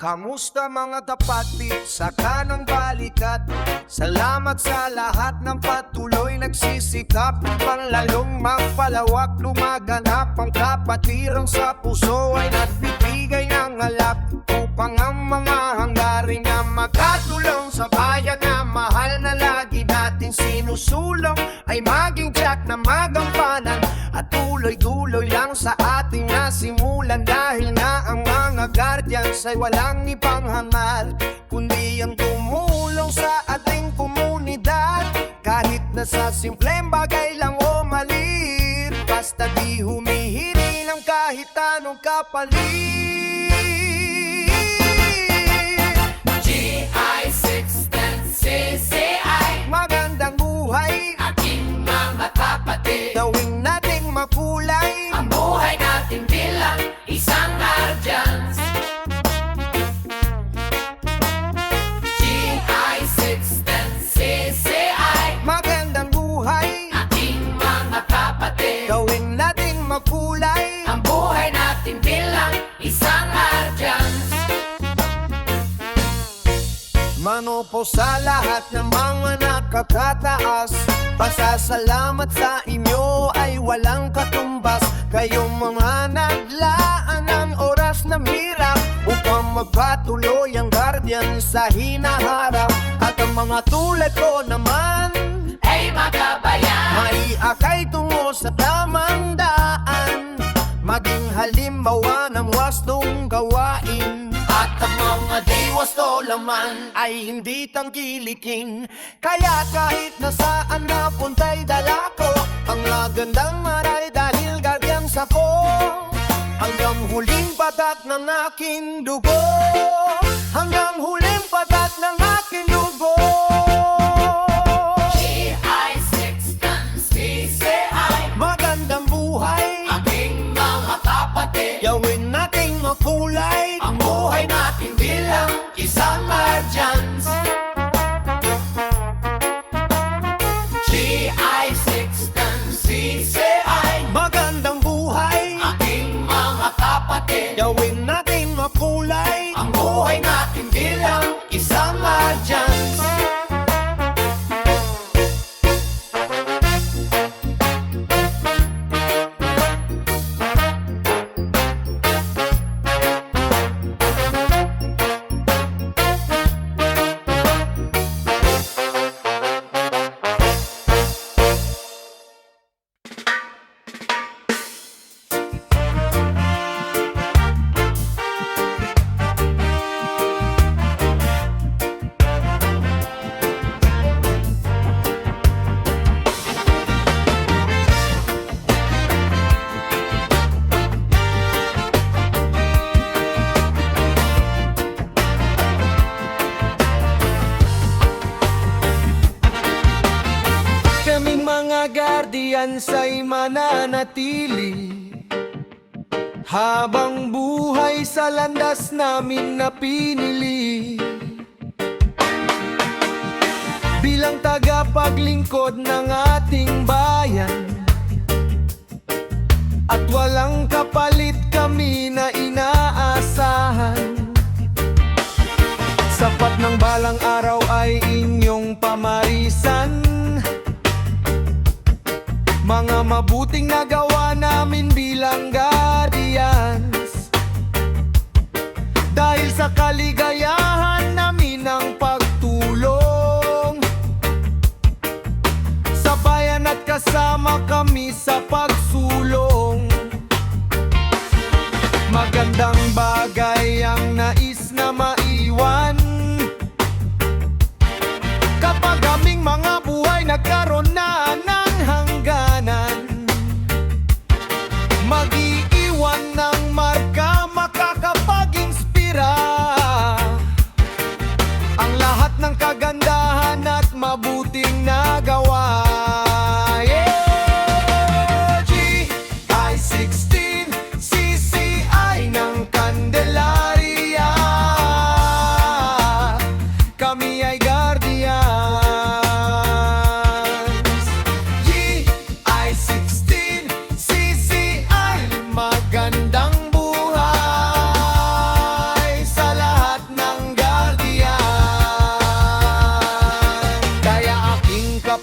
Kamusta mga kapatid sa kanang balikat? Salamat sa lahat ng patuloy nagsisikap upang lalong magpalawak, lumaganap ang kapatiran sa puso ay nagbibigay ng alap upang ang mga hanggaring na magkatulong sa bayan na mahal na lagi natin sinusulong ay maging tiyak na magampanan at tuloy-tuloy lang sa ating nasimulan dahil na ang mga guardians ay walang ipanghangal kundi ang tumulong sa ating komunidad kahit na sa simpleng bagay lang o maliit basta di humihingi ng kahit anong kapalit. GI610CCI Magandang buhay, ating mga kapatid. gawin nating makulay Ang buhay natin bilang isang guardians. GI610CCI Magandang buhay, ating mga kapatid. gawin nating makulay Ang buhay natin bilang isang guardians. Mano po sa lahat ng mga nakakataas, pasasalamat sa inyo ay walang katumbas. Kayong mga naglaan ng oras na hirap upang magpatuloy ang guardian sa hinaharap. At ang mga tulad ko naman Ay magabayan, may akay tungo sa tamang daan, maging halimbawa ng wastong gawain. at ang mga di wasto laman. Ay hindi tangkilikin, kaya kahit nasaan napunta'y dala ko ang magandang maray dahil guardians ako. Hanggang huling patak ng aking dugo, hanggang huling patak ng aking dugo. GI610CCI Magandang buhay, ating mga kapatid. gawin nating makulay Ang buhay natin bilang isang guardians. GI610CCI Magandang buhay, ating mga kapatid. gawin nating makulay Ang buhay natin bilang isang guardians. Kaming mga guardians ay mananatili habang buhay sa landas namin na pinili. Bilang tagapaglingkod ng ating bayan at walang kapalit kami na inaasahan. Sapat ng balang araw ay inyong pamarisan, mga mabuting nagawa namin bilang guardians. Dahil sa kaligayahan namin ng pagtulong sa bayan at kasama kami sa pagsulong. Magandang bagay ang nais na maiwan kapag aming mga buhay nagkaroon na ng hangganan. Mag-iiwan ng marka, makakapag-inspira ang lahat ng kagandahan at mabuting nagawa. Yeah! GI610CCI ng Candelaria, kami ay guardians.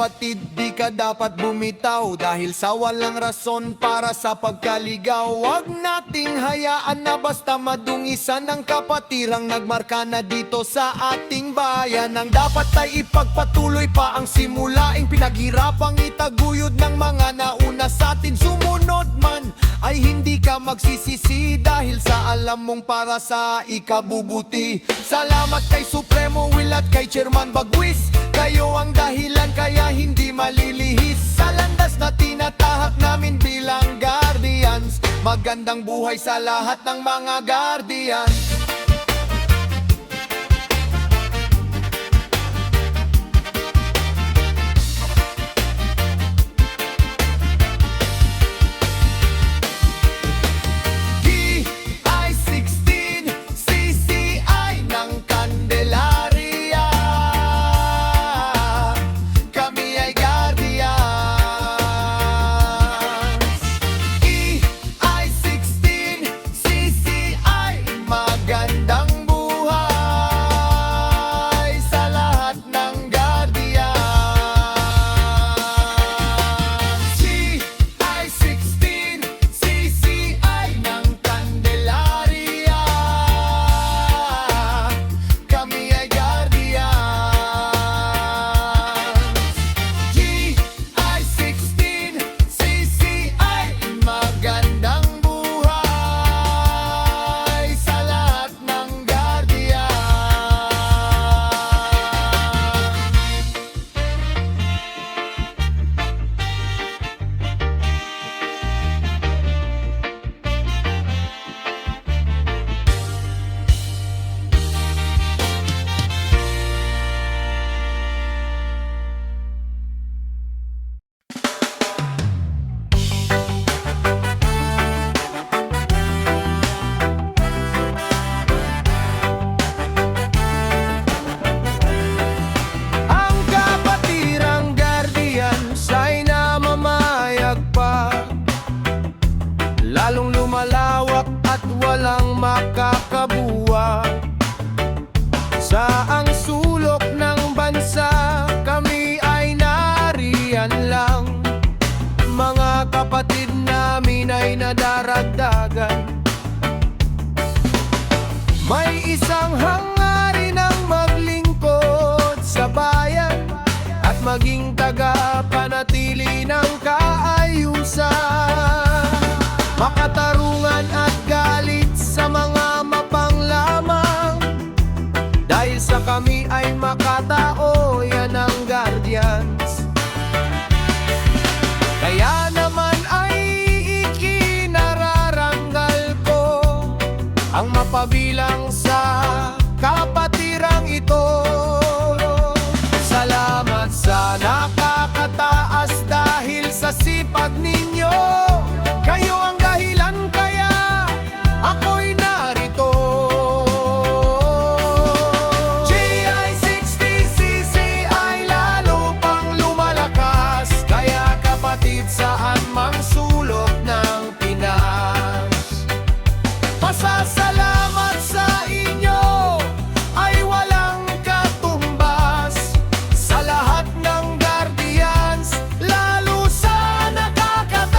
kapatid, di ka dapat bumitaw dahil sa walang rason para sa pagkaligaw. Huwag nating hayaan na basta madungisan ng kapatirang nagmarka na dito sa ating bayan. Ang dapat ay ipagpatuloy pa ang simulaing pinaghirapang itaguyod ng mga nauna sa atin. Sumunod man ay hindi ka magsisisi dahil sa alam mong para sa ikabubuti. Salamat kay Supremo Will at kay Chairman Bagwis, kayo ang dahilan kaya hindi malilihis sa landas na tinatahak namin bilang guardians. Magandang buhay sa lahat ng mga guardians. DI-16 CCI ng Candelaria, kami ay guardians. EI-16 CCI, magandang buhay sa lahat ng guardians. EI-16 CCI ng Candelaria, kami ay guardians. EI-16 CCI, magandang buhay sa lahat ng guardians. Ang kapatirang guardians ay namamayag pa, lalong lumalawak at walang makakabuwa. Sa ang sulok ng bansa, kami ay nariyan lang. Mga kapatid namin ay nadaragdagan. May isang hangarin ang maglingkod sa bayan at maging tagapanatili ng kaayusan. Makatarungan at galit sa mga mapanglamang, dahil sa kami ay makatao, yan ang guardians. Kaya naman ay ikinararanggal ko ang mapabilang sa kapatirang ito. Salamat sa nakakataas dahil sa sipag ninyo. Kayo ang dahilan kaya ako'y narito. GI-60 CCI lalo pang lumalakas, kaya kapatid saan mang sulok ng Pinas. Pasasalamat sa inyo ay walang katumbas sa lahat ng guardians, lalo sa nakakataas.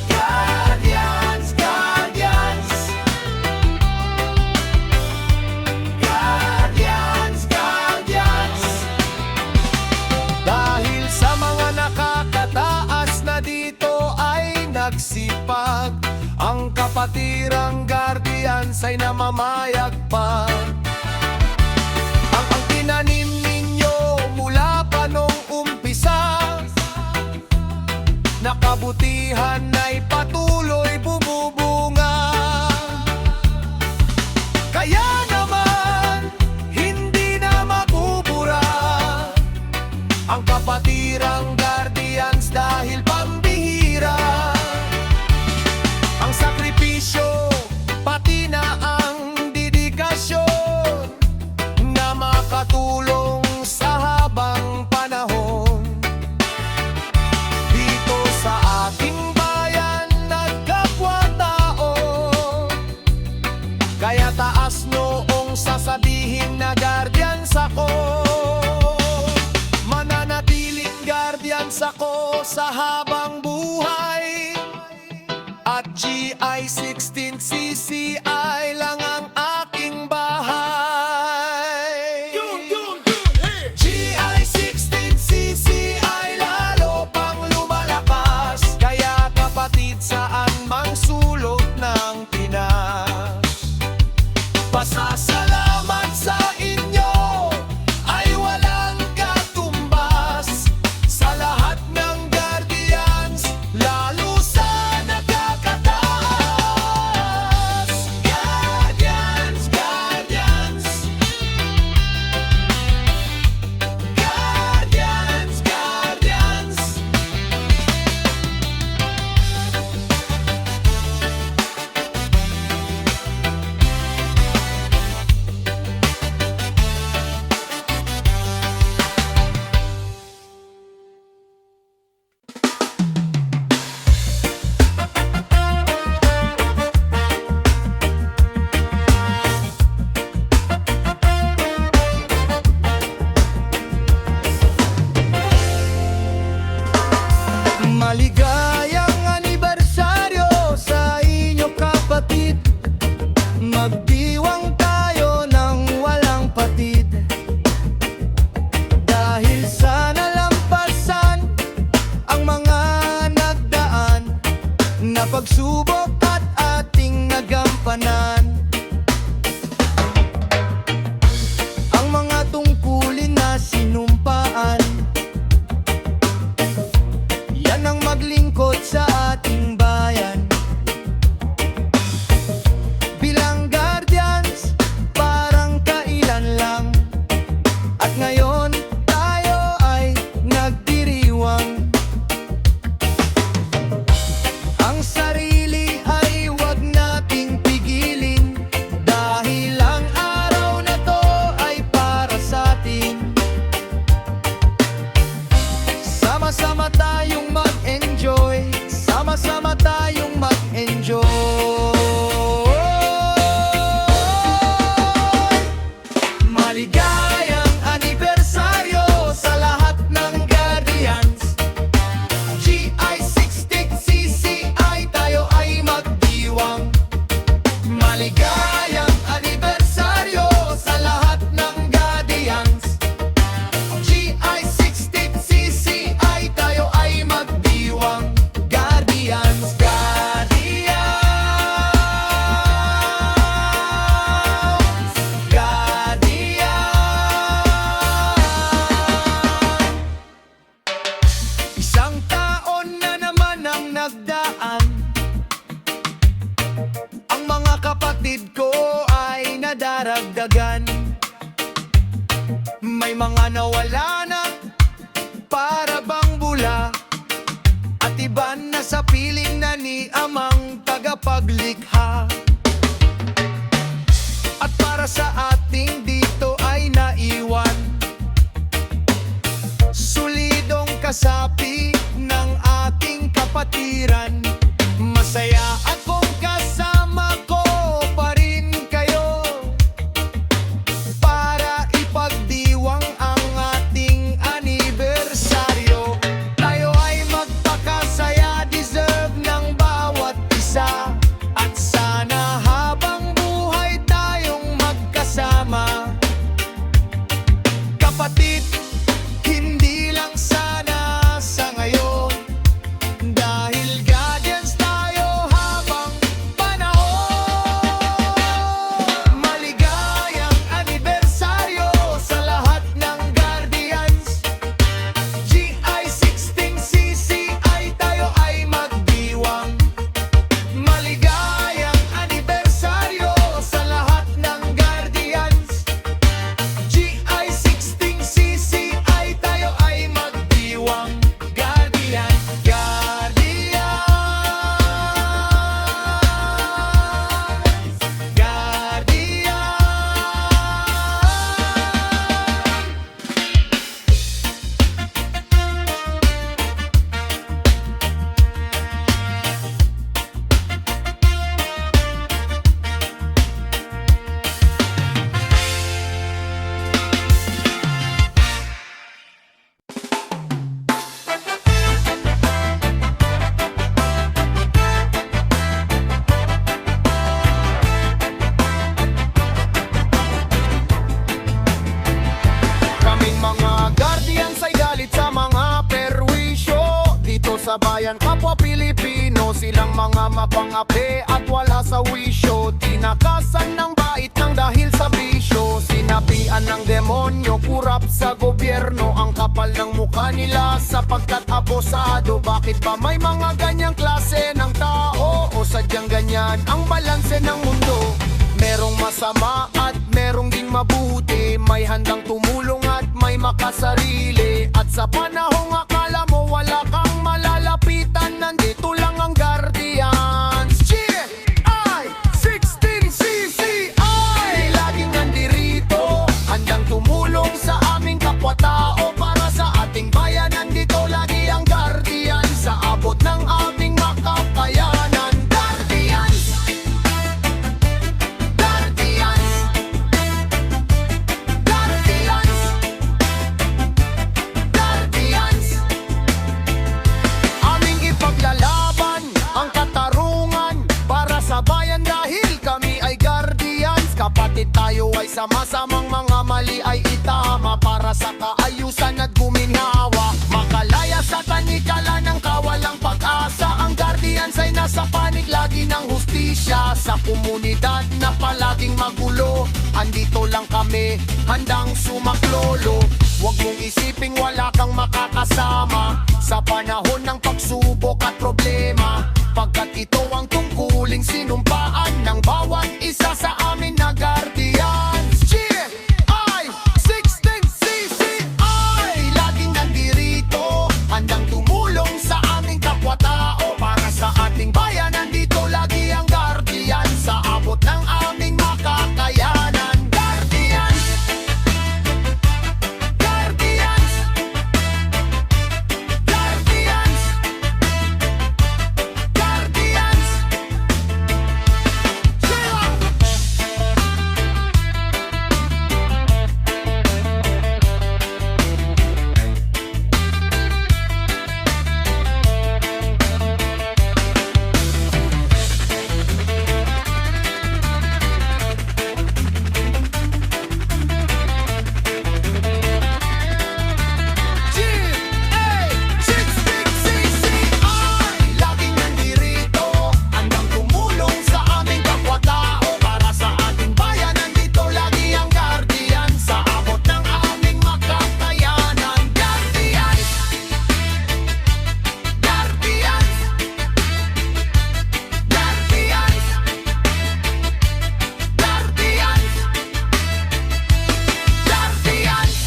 Guardians, guardians, guardians, guardians. Dahil sa mga nakakataas na dito ay nagsipag, ang kapatirang guardians ay namamayag pa. Ang tinanim ninyo mula pa nung umpisa, nakabutihan ay patuloy bumubunga. Kaya naman hindi na mabubura ang kapatirang guardians dahil pambihira. Ang sakripisyo, pati na ang dedikasyon na makatulong sa habang panahon. Dito sa ating bayan, nagkapwa tayo. gampanan ang mga tungkulin na sinumpaan. Yan ang maglingkod sa ating bayan. Bilang guardians, parang kailan lang. At ngayon, tayo ay nagdiriwang. Ang sarili ay huwag nating pigilin, dahil ang araw na to ay para sa atin. Sama-sama tayong mag-enjoy, sama-sama tayong mag-enjoy. Maligayang anibersaryo sa lahat ng Guardians. GI60CCI, tayo ay magdiwang. Maligayang anibersaryo sa lahat ng Guardians. GI60CCI, tayo ay magdiwang. Guardians, Guardians, Guardians. Isang taon na naman ang nagdaan. Ang mga kapatid ko ay nadaragdagan. May mga nawala na para bang bula, at iba na sa piling na ni Amang tagapaglikha. At para sa ating dito ay naiwan solidong kasapi ng ating kapatiran. Masaya akong kasama ko pa rin kayo, para ipagdiwang ang ating anibersaryo. Tayo ay magpakasaya, deserve ng bawat isa. At sana habang buhay tayong magkasama. Kapatid, hindi lang sana sa ngayon, dahil guardians tayo habang panahon. Maligayang anibersaryo sa lahat ng Guardians. GI60CCI, tayo ay magdiwang. Maligayang anibersaryo sa lahat ng Guardians. GI60CCI, tayo ay magdiwang. Guardian, Guardians, Guardians. Kaming mga guardians ay galit sa mga perwisyo dito sa bayan, kapwa Pilipino. Silang mga mapangapi at wala sa wisyo. Tinakasan ng bait ng dahil sa bisyo. Sinapian ng demonyo, kurap sa gobyerno. Ang kapal ng mukha nila sapagkat abosado. Bakit ba may mga ganyang klase ng tao? O sadyang ganyan ang balanse ng mundo? Merong masama at merong ding mabuti. May handang tumulong at may makasarili. At sa panahong akala mo wala kang malalapitan, nandito lang ang Guardians. GI60CCI, laging nandirito, handang tumulong sa aming kapwa-tao. Para sa ating bayan, nandito lagi ang Guardians, sa abot ng aming makapayanan. Guardians, Guardians, Guardians, Guardians. Aming ipaglalaban ang katarungan para sa bayan, dahil kami ay Guardians. Kapatid tayo ay sama-samang mga mali ay itama, para sa kaayusan at guminhawa. Makalaya sa tanikala ng kawalang pag-asa. Ang Guardians ay nasa panig lagi ng hustisya. siya sa komunidad na palaging magulo. Andito lang kami, handang sumaklolo. Huwag mong isiping wala kang makakasama sa panahon ng pagsubok at problema, pagkat ito ang tungkuling sinumpaan ng bawat isa sa amin na guardians. GI 16CCI, laging nandirito, handang tumulong sa aming kapwa-tao. Para sa ating bayan, nandito lagi ang guardian sa abot ng aming makakayanan. Guardians, guardians, guardians, guardians. Laging nandirito, handang tumulong sa aming kapwa-tao. Para sa ating bayan, nandito lagi ang guardian sa abot ng aming makakayanan. Guardians, guardians, guardians, guardians, guardians.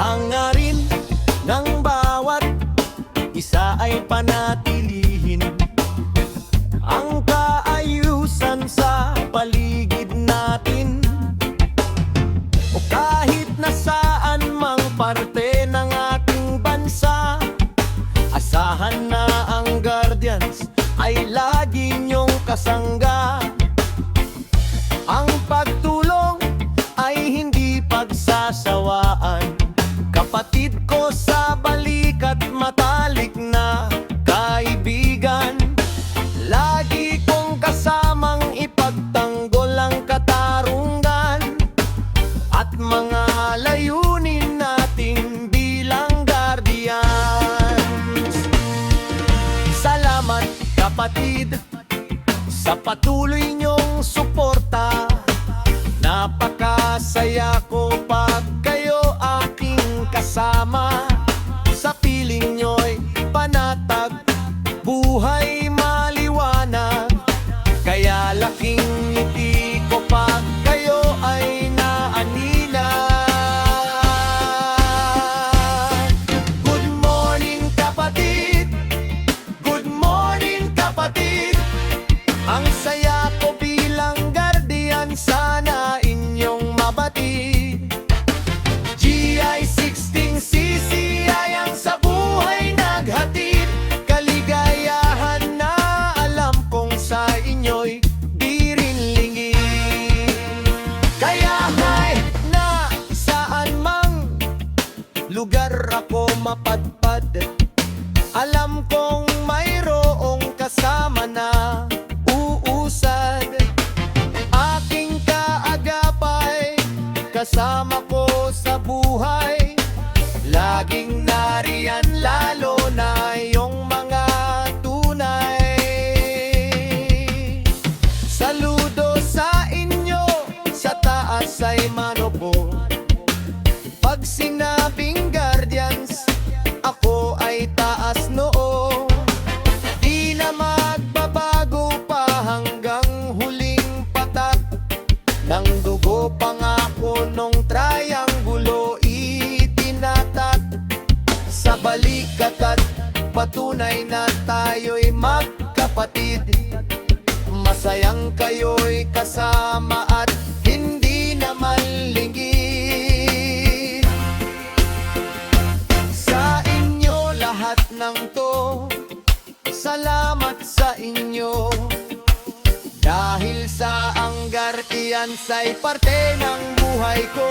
Hangarin ng bawat isa ay panatilihin ang kaayusan sa paligid natin, o kahit nasaan mang parte ng ating bansa. Asahan na ang guardians ay lagi niyong kasangga. Ang pagtulong ay hindi pagsasawaan. Kapatid ko sa balikat, matalik na kaibigan, lagi kong kasamang ipagtanggol ang katarungan at mga layunin natin bilang guardians. Salamat kapatid sa patuloy niyong suporta. Napakasaya ko pag kayo aking kasama. Sa piling nyo'y panatag, buhay maliwanag. Kaya laking ngiti ko pag kayo ay naanila. Good morning kapatid, good morning kapatid. Ang saya ko bilang guardian, sana inyong mabatid. GI 16CCI ang sa buhay naghatid, kaligayahan na alam kong sa inyo'y di rin lingid. Kaya kahit na saan mang lugar ako mapadpad, alam kong mayroong kasama na uusad. Aking kaagapay, kasama ko sa buhay, laging nariyan, lalo na yung mga tunay. Saludo sa inyo, sa taas ay manobo. Pag sinabing guardians, ako ay taas noo. Di na magbabago pa hanggang huling patak ng dugo. Pangako nung trianggulo itinatak sa balikat at patunay na tayo'y magkapatid. Masayang kayo'y kasama at hindi naman linggit. Sa inyo lahat ng to, salamat sa inyo. Dahil sa ang guardians ay parte ng buhay ko.